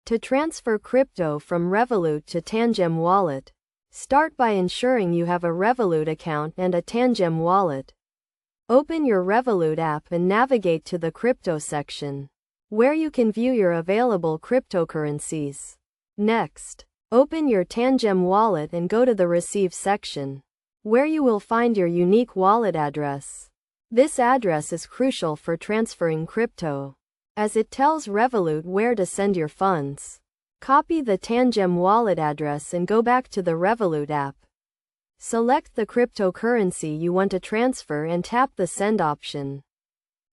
To transfer crypto from Revolut to Tangem Wallet, start by ensuring you have a Revolut account and a Tangem wallet. Open your Revolut app and navigate to the crypto section, where you can view your available cryptocurrencies. Next, open your Tangem wallet and go to the Receive section, where you will find your unique wallet address. This address is crucial for transferring crypto, as it tells Revolut where to send your funds. Copy the Tangem wallet address and go back to the Revolut app. Select the cryptocurrency you want to transfer and tap the Send option.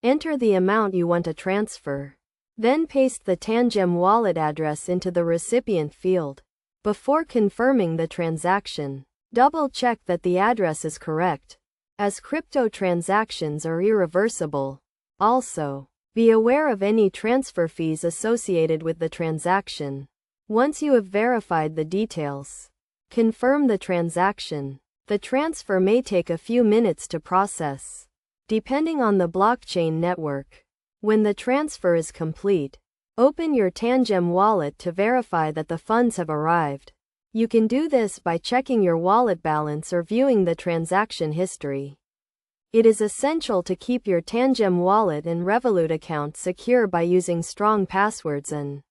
Enter the amount you want to transfer. Then paste the Tangem wallet address into the recipient field. Before confirming the transaction, double-check that the address is correct, as crypto transactions are irreversible. Also, be aware of any transfer fees associated with the transaction. Once you have verified the details, confirm the transaction. The transfer may take a few minutes to process, depending on the blockchain network. When the transfer is complete, open your Tangem wallet to verify that the funds have arrived. You can do this by checking your wallet balance or viewing the transaction history. It is essential to keep your Tangem wallet and Revolut account secure by using strong passwords and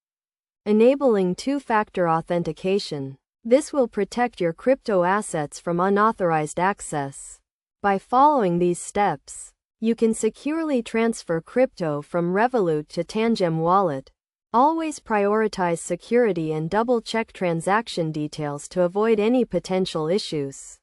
enabling two-factor authentication. This will protect your crypto assets from unauthorized access. By following these steps, you can securely transfer crypto from Revolut to Tangem wallet. Always prioritize security and double-check transaction details to avoid any potential issues.